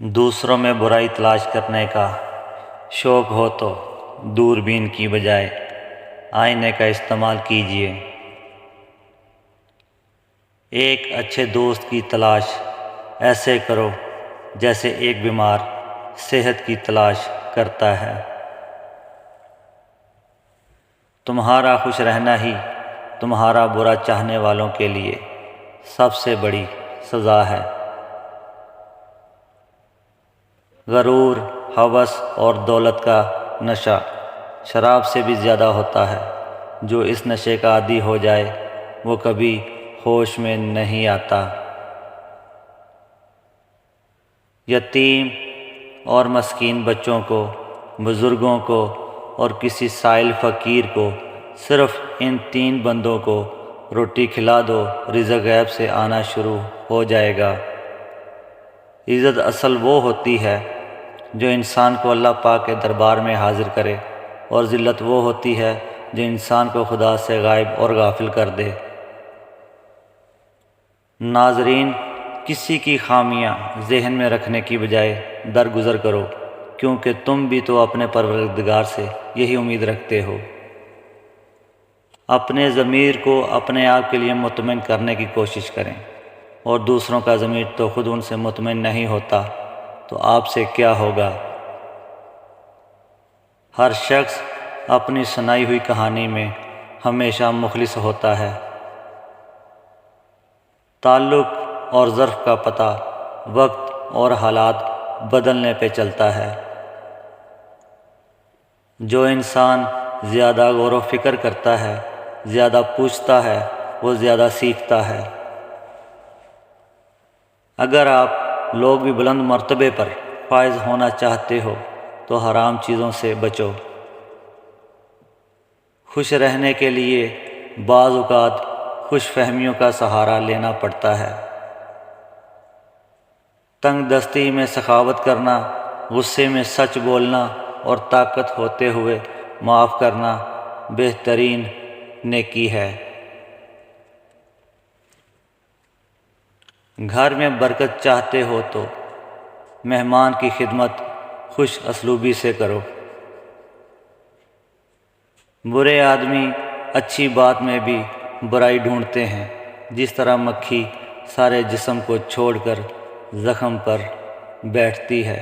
دوسروں میں برائی تلاش کرنے کا شوق ہو تو دوربین کی بجائے آئینے کا استعمال کیجیے۔ ایک اچھے دوست کی تلاش ایسے کرو جیسے ایک بیمار صحت کی تلاش کرتا ہے۔ تمہارا خوش رہنا ہی تمہارا برا چاہنے والوں کے لیے سب سے بڑی سزا ہے۔ غرور، ہوس اور دولت کا نشہ شراب سے بھی زیادہ ہوتا ہے۔ جو اس نشے کا عادی ہو جائے وہ کبھی ہوش میں نہیں آتا۔ یتیم اور مسکین بچوں کو، بزرگوں کو اور کسی سائل فقیر کو صرف ان 3 بندوں کو روٹی کھلا دو، رزق غیب سے آنا شروع ہو جائے گا۔ عزت اصل وہ ہوتی ہے جو انسان کو اللہ پاک کے دربار میں حاضر کرے، اور ذلت وہ ہوتی ہے جو انسان کو خدا سے غائب اور غافل کر دے۔ ناظرین، کسی کی خامیاں ذہن میں رکھنے کی بجائے درگزر کرو، کیونکہ تم بھی تو اپنے پروردگار سے یہی امید رکھتے ہو۔ اپنے ضمیر کو اپنے آپ کے لیے مطمئن کرنے کی کوشش کریں، اور دوسروں کا ضمیر تو خود ان سے مطمئن نہیں ہوتا تو آپ سے کیا ہوگا۔ ہر شخص اپنی سنائی ہوئی کہانی میں ہمیشہ مخلص ہوتا ہے۔ تعلق اور ظرف کا پتہ وقت اور حالات بدلنے پہ چلتا ہے۔ جو انسان زیادہ غور و فکر کرتا ہے، زیادہ پوچھتا ہے، وہ زیادہ سیکھتا ہے۔ اگر آپ لوگ بھی بلند مرتبے پر فائز ہونا چاہتے ہو تو حرام چیزوں سے بچو۔ خوش رہنے کے لیے بعض اوقات خوش فہمیوں کا سہارا لینا پڑتا ہے۔ تنگ دستی میں سخاوت کرنا، غصے میں سچ بولنا اور طاقت ہوتے ہوئے معاف کرنا بہترین نیکی ہے۔ گھر میں برکت چاہتے ہو تو مہمان کی خدمت خوش اسلوبی سے کرو۔ برے آدمی اچھی بات میں بھی برائی ڈھونڈتے ہیں، جس طرح مکھی سارے جسم کو چھوڑ کر زخم پر بیٹھتی ہے۔